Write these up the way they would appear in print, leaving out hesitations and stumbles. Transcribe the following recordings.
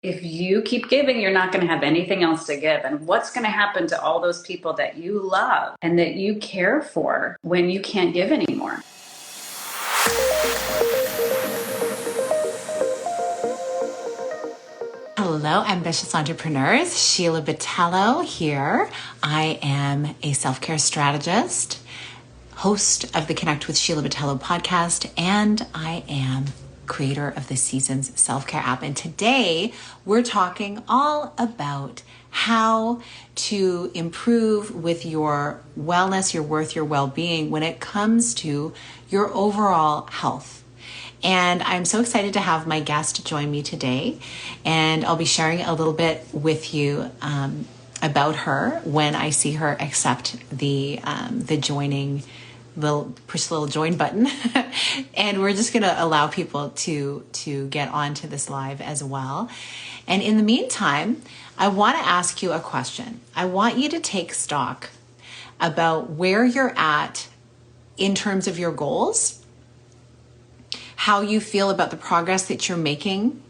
If you keep giving, you're not going to have anything else to give. And what's going to happen to all those people that you love and that you care for when you can't give anymore? Hello, ambitious entrepreneurs. Sheila Botello here. I am a self-care strategist, host of the Connect with Sheila Botello podcast, and I am creator of the Seasons self-care app. And today we're talking all about how to improve with your wellness, your worth, your well-being when it comes to your overall health. And I'm so excited to have my guest join me today. And I'll be sharing a little bit with you about her when I see her accept the joining, push the little join button. And we're just going to allow people to get onto this live as well. And in the meantime, I want to ask you a question. I want you to take stock about where you're at in terms of your goals, how you feel about the progress that you're making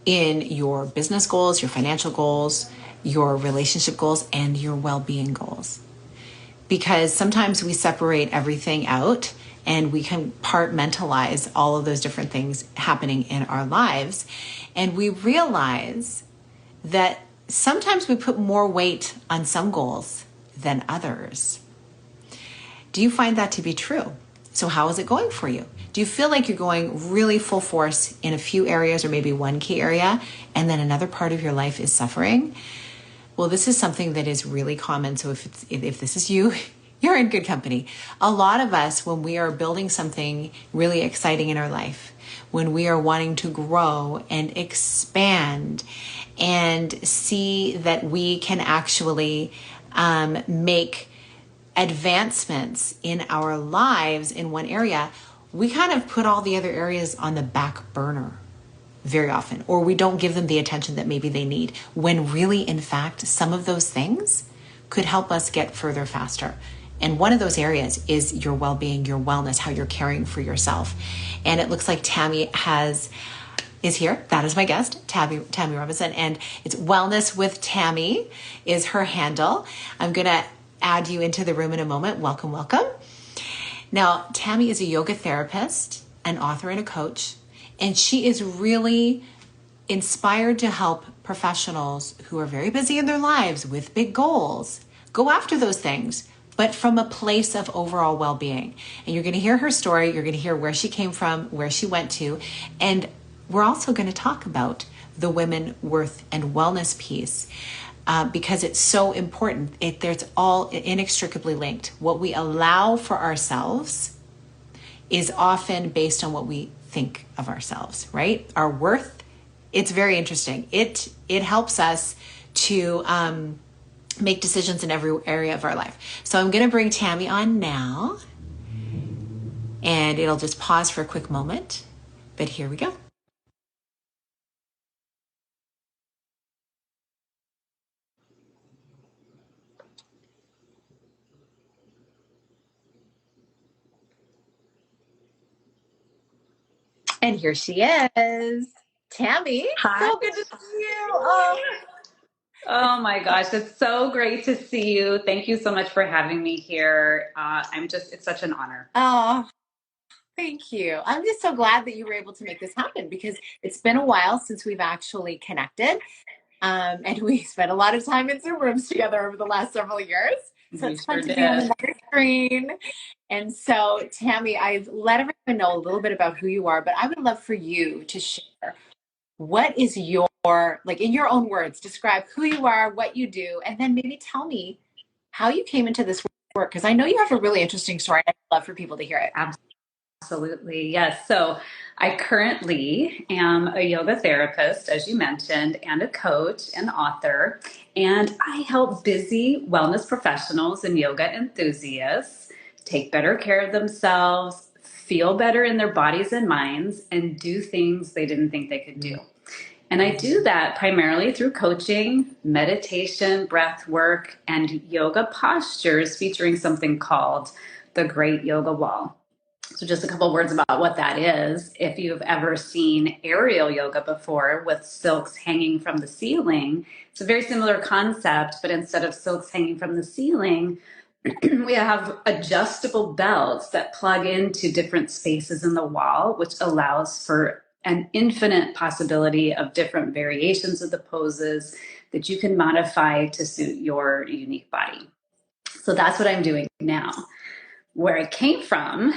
in your business goals, your financial goals, your relationship goals, and your well-being goals. Because sometimes we separate everything out and we compartmentalize all of those different things happening in our lives. And we realize that sometimes we put more weight on some goals than others. Do you find that to be true? So how is it going for you? Do you feel like you're going really full force in a few areas or maybe one key area and then another part of your life is suffering? Well, this is something that is really common. So if this is you, you're in good company. A lot of us, when we are building something really exciting in our life, when we are wanting to grow and expand and see that we can actually make advancements in our lives in one area, we kind of put all the other areas on the back burner very often, or we don't give them the attention that maybe they need, when really, in fact, some of those things could help us get further faster. And one of those areas is your well-being, your wellness, how you're caring for yourself. And it looks like Tami is here. That is my guest, Tami Robinson, and it's Wellness with Tami is her handle. I'm going to add you into the room in a moment. Welcome, welcome. Now, Tami is a yoga therapist, an author, and a coach, and she is really inspired to help professionals who are very busy in their lives with big goals go after those things, but from a place of overall well-being. And you're going to hear her story. You're going to hear where she came from, where she went to, and we're also going to talk about the women worth and wellness piece. Because it's so important. There's all inextricably linked. What we allow for ourselves is often based on what we think of ourselves, right? Our worth, it's very interesting. It helps us to make decisions in every area of our life. So I'm going to bring Tami on now, and it'll just pause for a quick moment, but here we go. And here she is. Tami, Hi. so good to see you. Oh my gosh, it's so great to see you. Thank you so much for having me here. It's such an honor. Oh, thank you. I'm just so glad that you were able to make this happen because it's been a while since we've actually connected. And we spent a lot of time in Zoom rooms together over the last several years. So it's fun to be on another screen. And so, Tami, I've let everyone know a little bit about who you are, but I would love for you to share what is your, like in your own words, describe who you are, what you do, and then maybe tell me how you came into this work. Because I know you have a really interesting story. I'd love for people to hear it. Absolutely. Yes. So I currently am a yoga therapist, as you mentioned, and a coach and author. And I help busy wellness professionals and yoga enthusiasts take better care of themselves, feel better in their bodies and minds, and do things they didn't think they could do. And I do that primarily through coaching, meditation, breath work, and yoga postures featuring something called the Great Yoga Wall. So just a couple words about what that is. If you've ever seen aerial yoga before with silks hanging from the ceiling, it's a very similar concept, but instead of silks hanging from the ceiling, we have adjustable belts that plug into different spaces in the wall, which allows for an infinite possibility of different variations of the poses that you can modify to suit your unique body. So that's what I'm doing now. Where I came from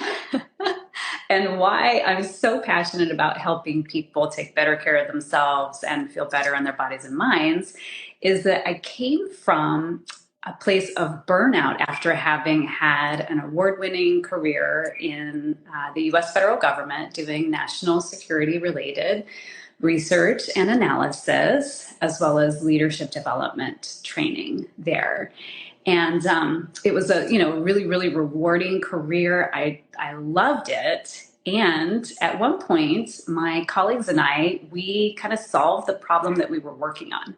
and why I'm so passionate about helping people take better care of themselves and feel better in their bodies and minds is that I came from a place of burnout after having had an award-winning career in the US federal government doing national security related research and analysis, as well as leadership development training there. And it was a really, really rewarding career. I loved it. And at one point, my colleagues and we kind of solved the problem that we were working on.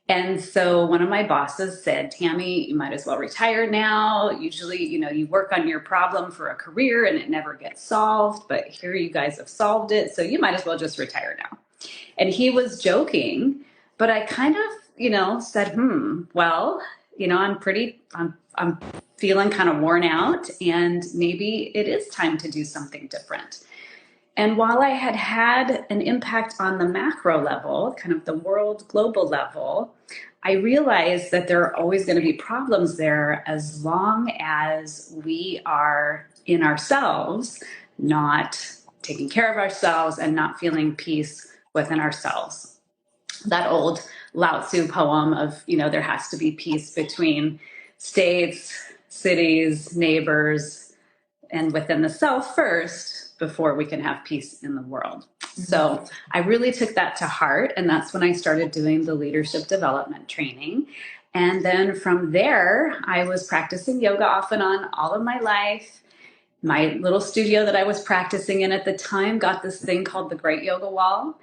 And so one of my bosses said, Tami, you might as well retire now. Usually, you work on your problem for a career and it never gets solved, but here you guys have solved it. So you might as well just retire now. And he was joking, but I kind of, said, well, I'm feeling kind of worn out and maybe it is time to do something different. And while I had an impact on the macro level, kind of the world global level, I realized that there are always going to be problems there as long as we are in ourselves, not taking care of ourselves and not feeling peace within ourselves. That old Lao Tzu poem of, there has to be peace between states, cities, neighbors, and within the self first before we can have peace in the world. So I really took that to heart. And that's when I started doing the leadership development training. And then from there, I was practicing yoga off and on all of my life. My little studio that I was practicing in at the time got this thing called the Great Yoga Wall.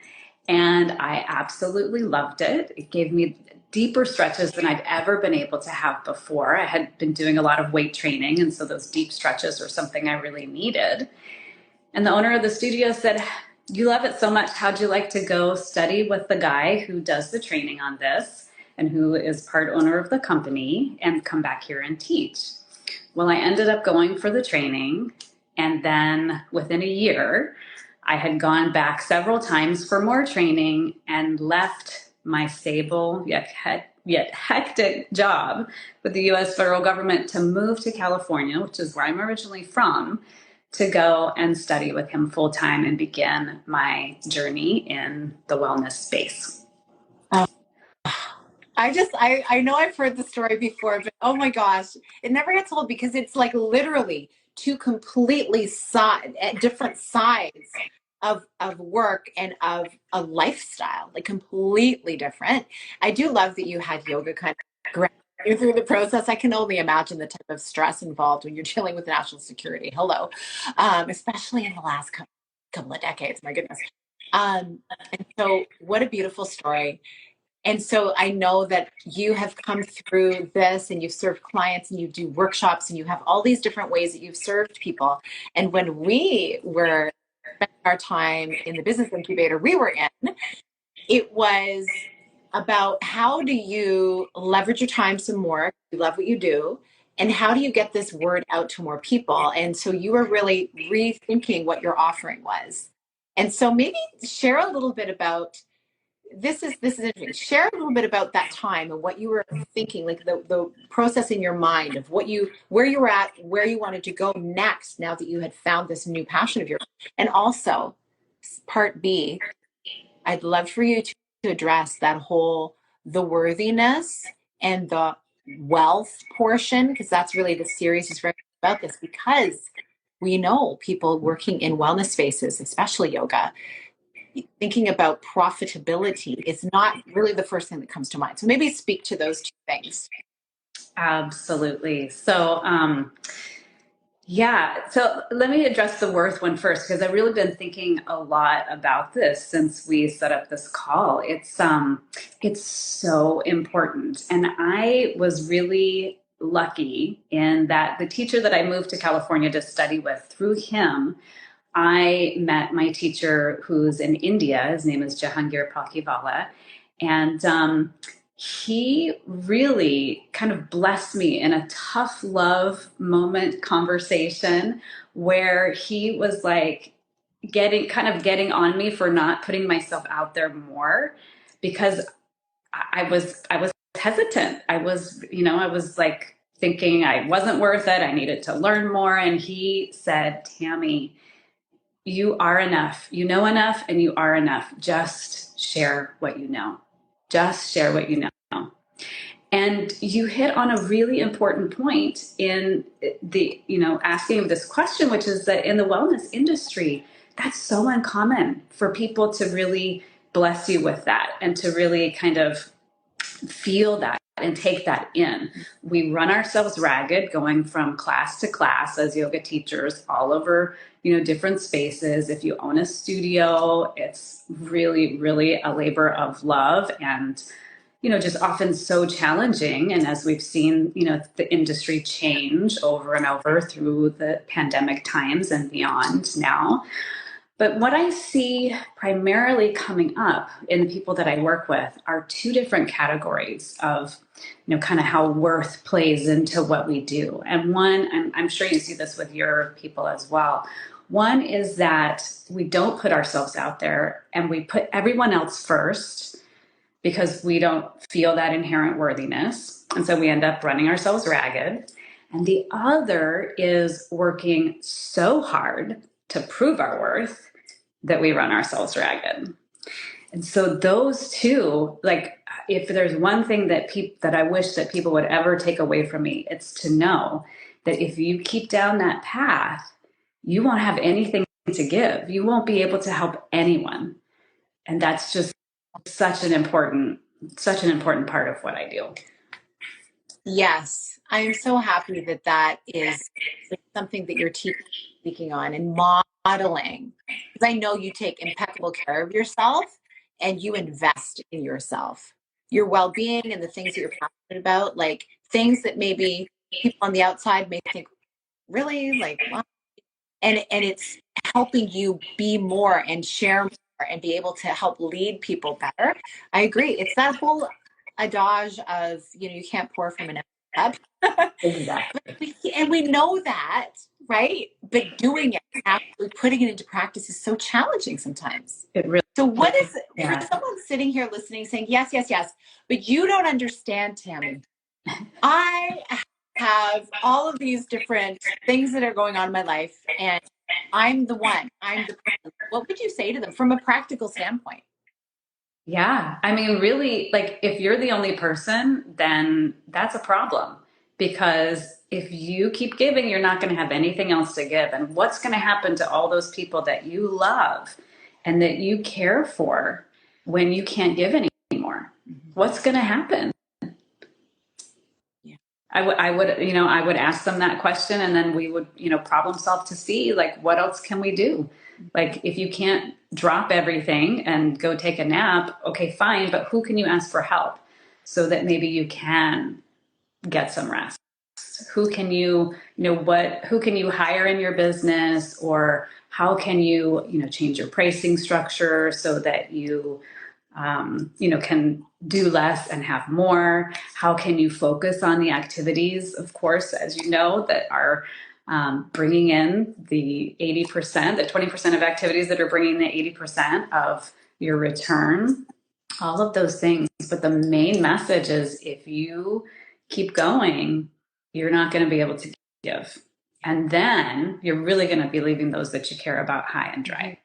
And I absolutely loved it. It gave me deeper stretches than I've ever been able to have before. I had been doing a lot of weight training, and so those deep stretches were something I really needed. And the owner of the studio said, you love it so much. How'd you like to go study with the guy who does the training on this and who is part owner of the company and come back here and teach? Well, I ended up going for the training, and then within a year, I had gone back several times for more training and left my stable yet hectic job with the US federal government to move to California, which is where I'm originally from, to go and study with him full time and begin my journey in the wellness space. I know I've heard the story before, but oh my gosh, it never gets old because it's like literally two completely different sides of work and of a lifestyle, like completely different. I do love that you had yoga kind of ground you through the process. I can only imagine the type of stress involved when you're dealing with national security. Hello, especially in the last couple of decades. My goodness. And so, what a beautiful story. And so I know that you have come through this and you've served clients and you do workshops and you have all these different ways that you've served people. And when we were spending our time in the business incubator we were in, it was about how do you leverage your time some more? You love what you do. And how do you get this word out to more people? And so you were really rethinking what your offering was. And so maybe share a little bit about this is interesting. Share a little bit about that time and what you were thinking, like the process in your mind of where you were at, where you wanted to go next now that you had found this new passion of yours. And also, part B, I'd love for you to address the worthiness and the wealth portion, because that's really the series is very about this, because we know people working in wellness spaces, especially yoga, thinking about profitability is not really the first thing that comes to mind. So maybe speak to those two things. Absolutely. So, so let me address the worth one first, because I've really been thinking a lot about this since we set up this call. It's so important. And I was really lucky in that the teacher that I moved to California to study with, through him, I met my teacher who's in India. His name is Jahangir Palkivala. And he really kind of blessed me in a tough love moment conversation where he was like getting on me for not putting myself out there more because I was hesitant. I was like thinking I wasn't worth it. I needed to learn more. And he said, Tami, you are enough. You know enough and you are enough. Just share what you know. Just share what you know. And you hit on a really important point in asking this question, which is that in the wellness industry, that's so uncommon for people to really bless you with that and to really kind of feel that and take that in. We run ourselves ragged going from class to class as yoga teachers all over, different spaces. If you own a studio, it's really, really a labor of love and, just often so challenging. And as we've seen, the industry change over and over through the pandemic times and beyond now. But what I see primarily coming up in the people that I work with are two different categories of, kind of how worth plays into what we do. And one, I'm sure you see this with your people as well. One is that we don't put ourselves out there and we put everyone else first because we don't feel that inherent worthiness. And so we end up running ourselves ragged. And the other is working so hard to prove our worth that we run ourselves ragged. And so those two, like, if there's one thing that I wish that people would ever take away from me, it's to know that if you keep down that path, you won't have anything to give. You won't be able to help anyone. And that's just such an important part of what I do. Yes, I am so happy that is something that you're speaking on and modeling, because I know you take impeccable care of yourself and you invest in yourself, your well-being and the things that you're passionate about, like things that maybe people on the outside may think, really, like, wow. And it's helping you be more and share more and be able to help lead people better. I agree. It's that whole adage of, you can't pour from an empty cup. Exactly. And we know that, right? But doing it, actually putting it into practice is so challenging sometimes. It really. So what is, Yeah. for someone sitting here listening, saying, yes, yes, yes, but you don't understand, Tami. I have all of these different things that are going on in my life, and I'm the person. What would you say to them from a practical standpoint? Yeah. I mean, really, like, if you're the only person, then that's a problem. Because if you keep giving, you're not going to have anything else to give. And what's going to happen to all those people that you love and that you care for when you can't give anymore? What's going to happen? I would ask them that question, and then we would, problem solve to see, like, what else can we do? Like, if you can't drop everything and go take a nap, okay, fine, but who can you ask for help so that maybe you can get some rest? Who can who can you hire in your business, or how can you, change your pricing structure so that you can do less and have more? How can you focus on the activities, of course, as you know, that are bringing in the 80%, the 20% of activities that are bringing the 80% of your return, all of those things. But the main message is if you keep going, you're not going to be able to give. And then you're really going to be leaving those that you care about high and dry.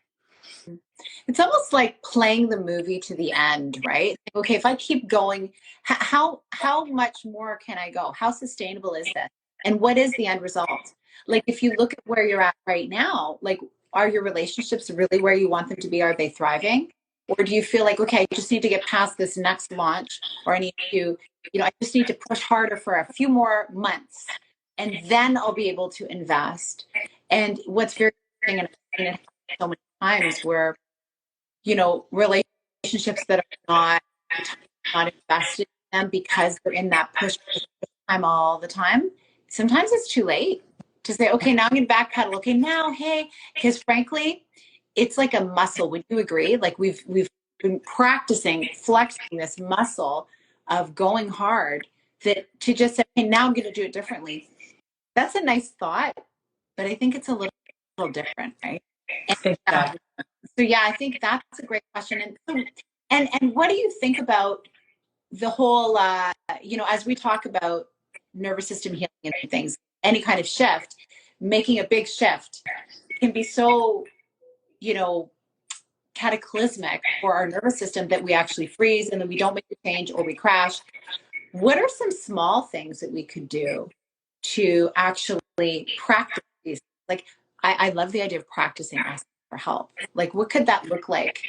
It's almost like playing the movie to the end, right? Okay, if I keep going, how much more can I go? How sustainable is this? And what is the end result? Like, if you look at where you're at right now, like, are your relationships really where you want them to be? Are they thriving? Or do you feel like, okay, I just need to get past this next launch, or I need to, I just need to push harder for a few more months, and then I'll be able to invest. And what's very interesting, and I've seen it so many times, where relationships that are not invested in them because they're in that push time all the time, sometimes it's too late to say, okay, now I'm going to backpedal. Okay, now, hey, because frankly, it's like a muscle. Would you agree? Like we've been practicing flexing this muscle of going hard, that to just say, hey, now I'm going to do it differently. That's a nice thought, but I think it's a little different, right? And, Exactly. so yeah, I think that's a great question. And what do you think about the whole, as we talk about nervous system healing and things, any kind of shift, making a big shift can be so, cataclysmic for our nervous system that we actually freeze and then we don't make the change or we crash. What are some small things that we could do to actually practice these? Like, I love the idea of practicing asking for help. Like, what could that look like?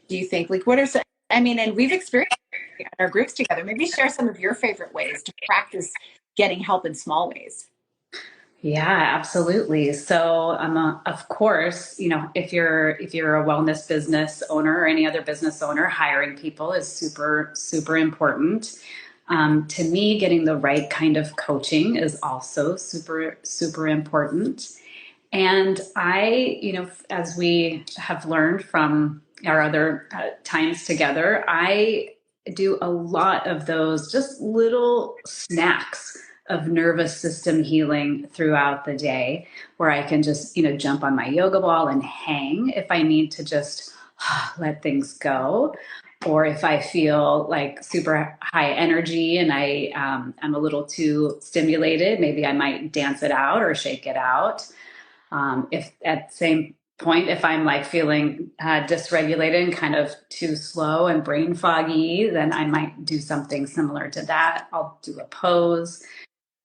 Do you think? Like, what are some, and we've experienced in our groups together. Maybe share some of your favorite ways to practice getting help in small ways. Yeah, absolutely. So, of course, if you're a wellness business owner or any other business owner, hiring people is super, super important. To me, getting the right kind of coaching is also super, super important. And as we have learned from our other times together, I do a lot of those just little snacks of nervous system healing throughout the day where I can just, jump on my yoga ball and hang if I need to just let things go. Or if I feel like super high energy and I'm a little too stimulated, maybe I might dance it out or shake it out. If at the same point, if I'm like feeling dysregulated and kind of too slow and brain foggy, then I might do something similar to that. I'll do a pose.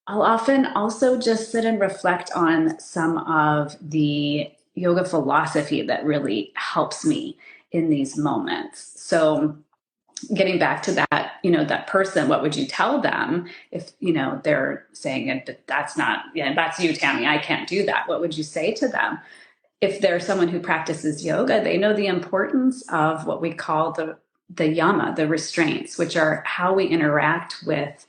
I'll often also just sit and reflect on some of the yoga philosophy that really helps me in these moments. So getting back to that, that person, what would you tell them if, they're saying that's not, yeah, that's you, Tami, I can't do that. What would you say to them? If they're someone who practices yoga, they know the importance of what we call the yama, the restraints, which are how we interact with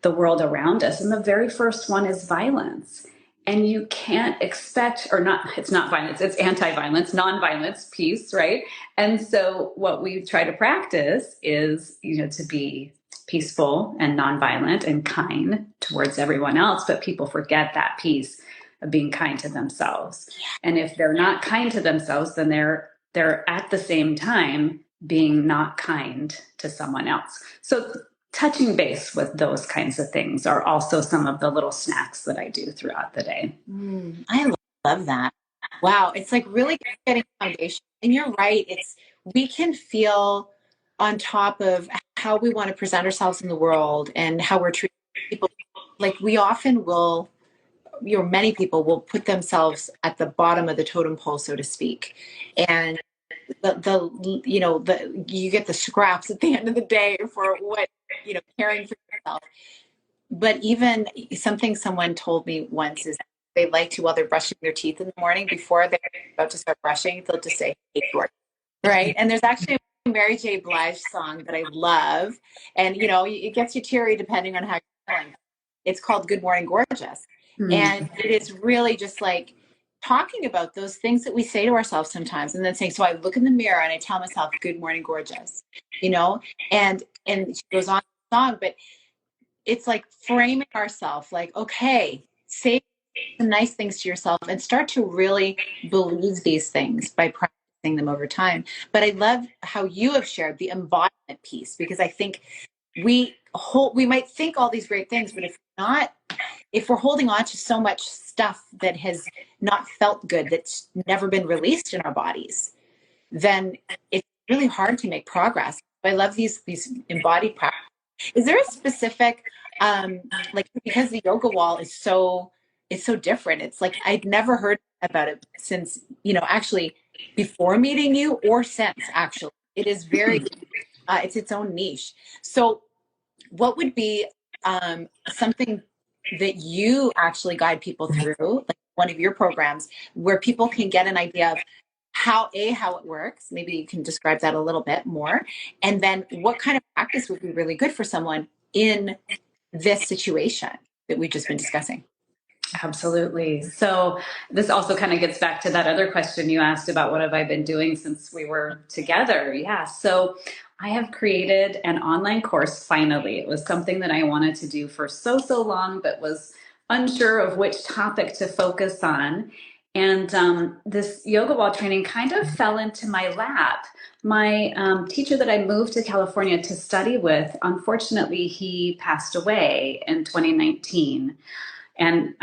the world around us. And the very first one is violence. And you can't expect, or not, it's not violence, it's anti-violence, non-violence, peace, right? And so what we try to practice is, to be peaceful and nonviolent and kind towards everyone else, but people forget that piece of being kind to themselves. And if they're not kind to themselves, then they're at the same time being not kind to someone else. So touching base with those kinds of things are also some of the little snacks that I do throughout the day. I love that. Wow. It's like really getting foundation. And you're right. We can feel on top of how we want to present ourselves in the world and how we're treating people. Like we often will, many people will put themselves at the bottom of the totem pole, so to speak. And you get the scraps at the end of the day for what, caring for yourself. But even something someone told me once is they like to, while they're brushing their teeth in the morning, before they're about to start brushing, they'll just say, "Hey, George." Right? And there's actually a Mary J. Blige song that I love. And, it gets you teary depending on how you're feeling. It's called Good Morning Gorgeous. And it is really just like talking about those things that we say to ourselves sometimes and then saying, so I look in the mirror and I tell myself, good morning, gorgeous, and she goes on the song, but it's like framing ourselves like, okay, say some nice things to yourself and start to really believe these things by practicing them over time. But I love how you have shared the embodiment piece, because I think we might think all these great things, but if we're holding on to so much stuff that has not felt good, that's never been released in our bodies, then it's really hard to make progress. I love these embodied practices. Is there a specific, like, because the yoga wall is it's so different. It's like, I'd never heard about it since, actually before meeting you or since actually. It is very, it's its own niche. So what would be something that you actually guide people through, like one of your programs, where people can get an idea of how it works? Maybe you can describe that a little bit more. And then what kind of practice would be really good for someone in this situation? that we've just been discussing. Absolutely. So this also kind of gets back to that other question you asked about what have I been doing since we were together? Yeah. So I have created an online course finally. It was something that I wanted to do for so long, but was unsure of which topic to focus on. And this yoga wall training kind of fell into my lap. My teacher that I moved to California to study with, unfortunately, he passed away in 2019. And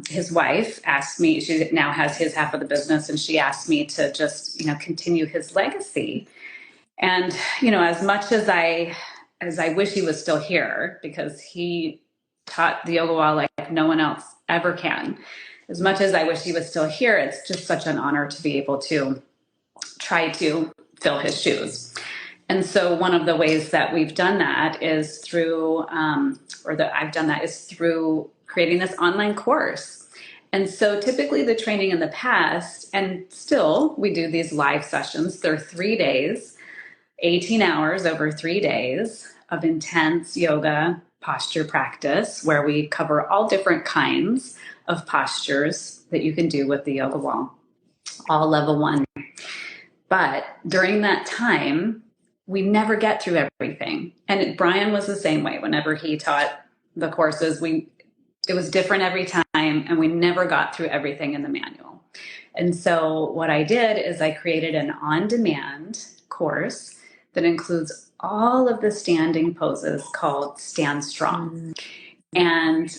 his wife asked me, she now has his half of the business, and she asked me to just, continue his legacy. And, as much as I wish he was still here, because he taught the yoga wall like no one else ever can. As much as I wish he was still here, it's just such an honor to be able to try to fill his shoes. And so one of the ways that we've done that is through, or that I've done that is through creating this online course. And so typically the training in the past, and still we do these live sessions, they're 3 days, 18 hours over 3 days of intense yoga posture practice where we cover all different kinds of postures that you can do with the yoga wall, all level 1. But during that time, we never get through everything. And Brian was the same way. Whenever he taught the courses, it was different every time, and we never got through everything in the manual. And so what I did is I created an on-demand course that includes all of the standing poses called Stand Strong. And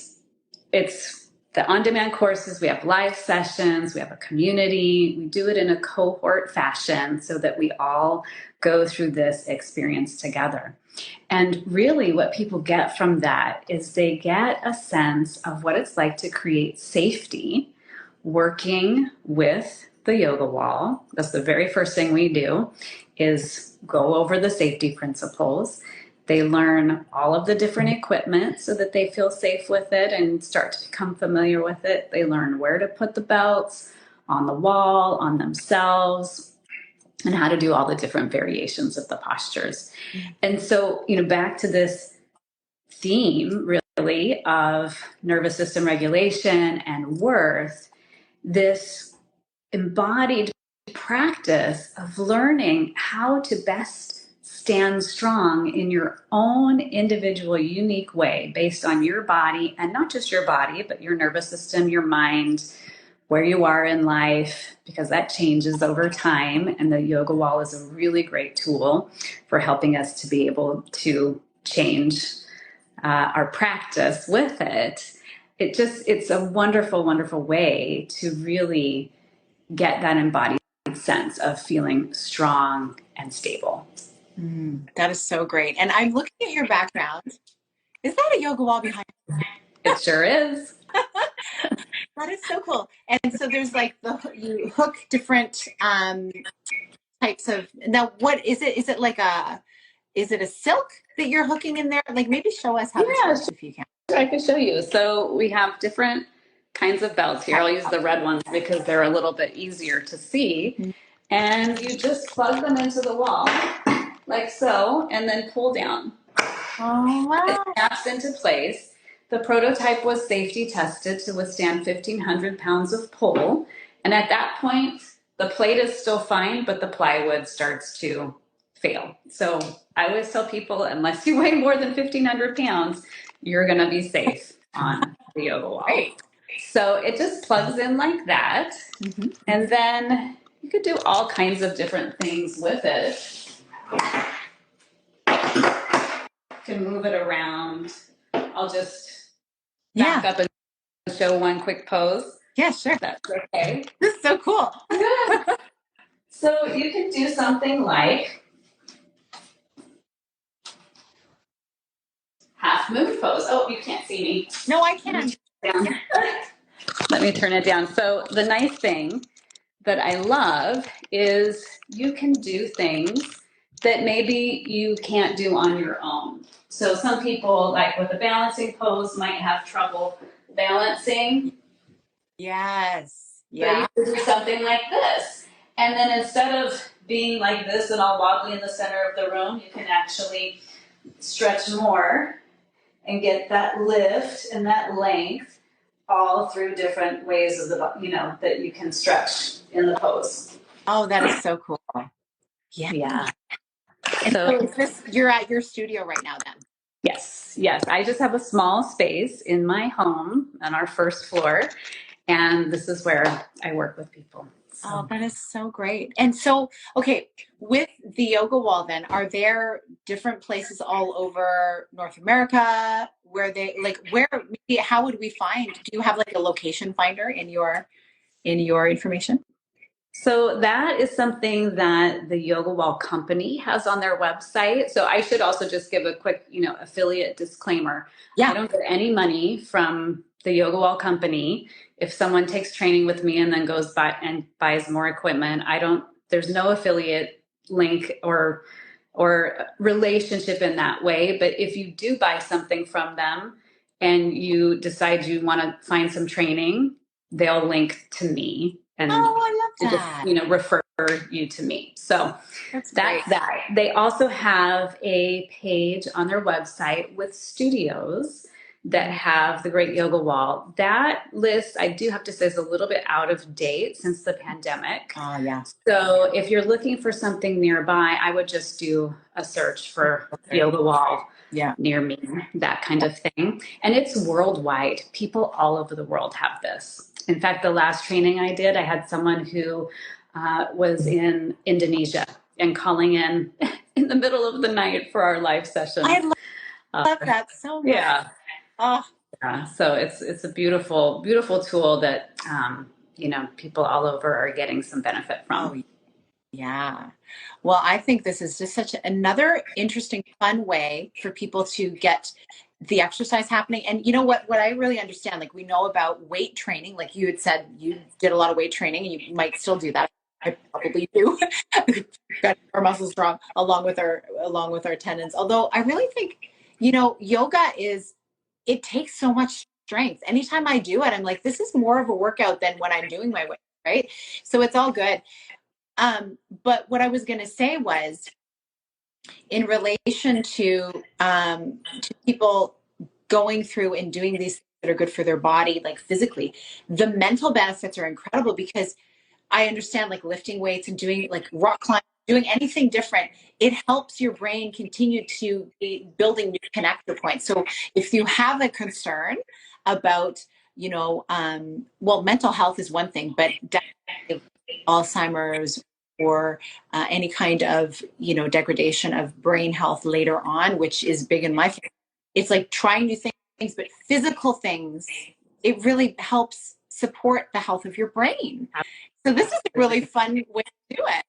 it's the on-demand courses. We have live sessions, we have a community, we do it in a cohort fashion so that we all go through this experience together. And really what people get from that is they get a sense of what it's like to create safety working with the yoga wall. That's the very first thing we do, is go over the safety principles. They learn all of the different equipment so that they feel safe with it and start to become familiar with it. They learn where to put the belts on the wall, on themselves, and how to do all the different variations of the postures. And so, back to this theme really of nervous system regulation and worth, this embodied practice of learning how to best stand strong in your own individual, unique way based on your body, and not just your body, but your nervous system, your mind, where you are in life, because that changes over time. And the yoga wall is a really great tool for helping us to be able to change our practice with it. It's a wonderful, wonderful way to really get that embodied sense of feeling strong and stable. That is so great. And I'm looking at your background. Is that a yoga wall behind you? It sure is. That is so cool. And so there's like you hook different types of, now what is it? Is it a silk that you're hooking in there? Like maybe show us how this works if you can. I can show you. So we have different kinds of belts here. I'll use the red ones because they're a little bit easier to see. And you just plug them into the wall like so, and then pull down. Oh, wow. It snaps into place. The prototype was safety tested to withstand 1,500 pounds of pull. And at that point, the plate is still fine, but the plywood starts to fail. So I always tell people, unless you weigh more than 1,500 pounds, you're going to be safe on the yoga wall. Great. So it just plugs in like that. Mm-hmm. And then you could do all kinds of different things with it. You can move it around. I'll just back up and show one quick pose. Yeah, sure. That's okay. This is so cool. Yeah. So you can do something like half moon pose. Oh, you can't see me. No, I can. Let me turn it down. So the nice thing that I love is you can do things that maybe you can't do on your own. So some people, like with a balancing pose, might have trouble balancing. Yes. Yeah. But you can do something like this. And then instead of being like this and all wobbly in the center of the room, you can actually stretch more and get that lift and that length all through different ways of the, that you can stretch in the pose. Oh, that is so cool. Yeah. Yeah. And So, so is this, you're at your studio right now then? yes, yes. I just have a small space in my home on our first floor, and this is where I work with people. Oh, So, that is so great. And so, okay, with the yoga wall then, are there different places all over North America where they like where maybe how would we find, do you have like a location finder in your information? so that is something that the Yoga Wall company has on their website. So I should also just give a quick, affiliate disclaimer. I Yeah. don't get any money from the Yoga Wall company. If someone takes training with me and then goes by and buys more equipment, there's no affiliate link or relationship in that way. But if you do buy something from them and you decide you want to find some training, they'll link to me and Oh, I love just, that. refer you to me. So That's great. that's that. They also have a page on their website with studios that have the Great Yoga Wall. That list, I do have to say, is a little bit out of date since the pandemic. Oh, yeah. So if you're looking for something nearby, I would just do a search for Yoga Wall Yeah. near me, that kind of thing. And it's worldwide. People all over the world have this. In fact, the last training I did, I had someone who was in Indonesia and calling in the middle of the night for our live I session. love that so much. Yeah. Oh, Yeah. So it's a beautiful, beautiful tool that, people all over are getting some benefit oh, from. yeah. Well, I think this is just such another interesting, fun way for people to get the exercise happening. And you know what I really understand, like we know about weight training, like you had said, you did a lot of weight training and you might still do that. I probably do. Got our muscles strong along with our tendons. Although I really think, yoga it takes so much strength. Anytime I do it, I'm like, this is more of a workout than when I'm doing my weight, right? So it's all good. But what I was going to say was in relation to people going through and doing these things that are good for their body, like physically, the mental benefits are incredible because I understand like lifting weights and doing like rock climbing, doing anything different, it helps your brain continue to be building new connector points. So if you have a concern about, well, mental health is one thing, but definitely Alzheimer's or any kind of, degradation of brain health later on, which is big in my family. It's like trying new things, but physical things, it really helps support the health of your brain. So this is a really fun way to do it.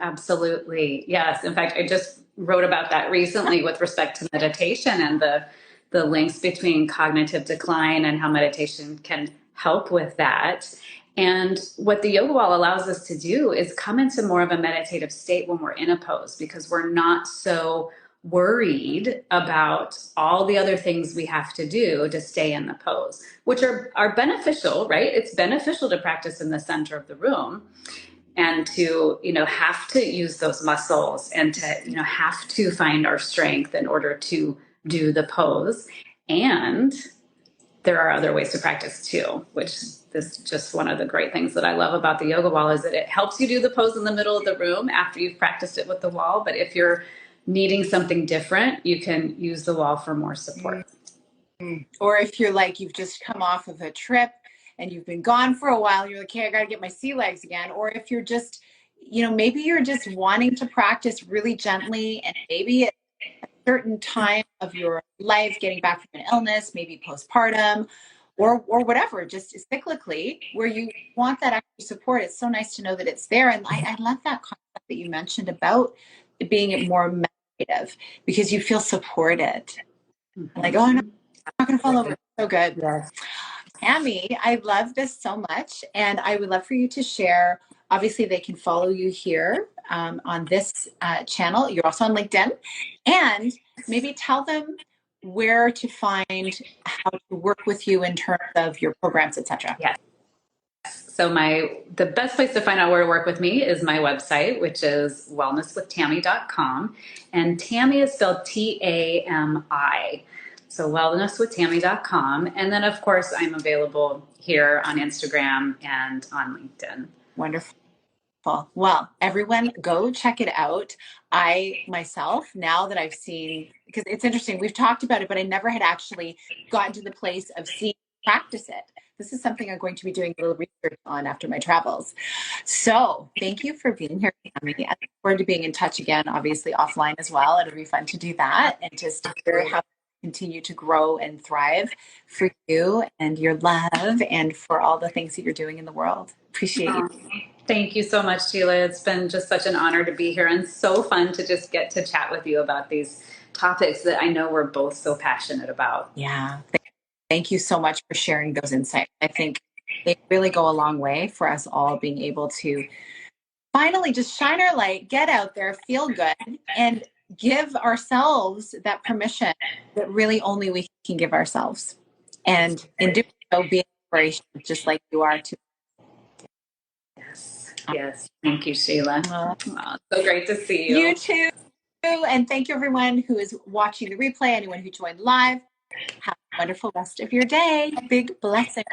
Absolutely. Yes. In fact, I just wrote about that recently with respect to meditation and the links between cognitive decline and how meditation can help with that. And what the yoga wall allows us to do is come into more of a meditative state when we're in a pose because we're not so worried about all the other things we have to do to stay in the pose, which are beneficial, right? It's beneficial to practice in the center of the room and to have to use those muscles and to have to find our strength in order to do the pose. And there are other ways to practice too, which is just one of the great things that I love about the yoga wall is that it helps you do the pose in the middle of the room after you've practiced it with the wall. But if you're needing something different, you can use the wall for more support. Or if you're like, you've just come off of a trip and you've been gone for a while, you're like, hey, I got to get my sea legs again. Or if you're just, maybe you're just wanting to practice really gently and maybe at a certain time of your life, getting back from an illness, maybe postpartum or whatever, just cyclically where you want that extra support. It's so nice to know that it's there. And I love that concept that you mentioned about it being more meditative because you feel supported. Mm-hmm. Like, oh no, not going to fall over. So good. Yes. Tammy, I love this so much. And I would love for you to share. Obviously, they can follow you here on this channel. You're also on LinkedIn. And maybe tell them where to find how to work with you in terms of your programs, etc. Yes. So the best place to find out where to work with me is my website, which is wellnesswithtami.com. And Tami is spelled Tami. So wellnesswithtami.com. And then, of course, I'm available here on Instagram and on LinkedIn. Wonderful. Well, everyone go check it out. I myself, now that I've seen, because it's interesting, we've talked about it, but I never had actually gotten to the place of seeing practice it. This is something I'm going to be doing a little research on after my travels. So thank you for being here, Tami. I look forward to being in touch again, obviously offline as well. It'll be fun to do that and just hear how you continue to grow and thrive for you and your love and for all the things that you're doing in the world. Appreciate you. Thank you so much, Sheila. It's been just such an honor to be here and so fun to just get to chat with you about these topics that I know we're both so passionate about. Yeah. Thank you so much for sharing those insights. I think they really go a long way for us all being able to finally just shine our light, get out there, feel good, and give ourselves that permission that really only we can give ourselves. And in doing so, be an inspiration, just like you are to. Yes, yes. Thank you, Sheila. Wow, so great to see you. You too. And thank you, everyone who is watching the replay, anyone who joined live. Have a wonderful rest of your day. Big blessings.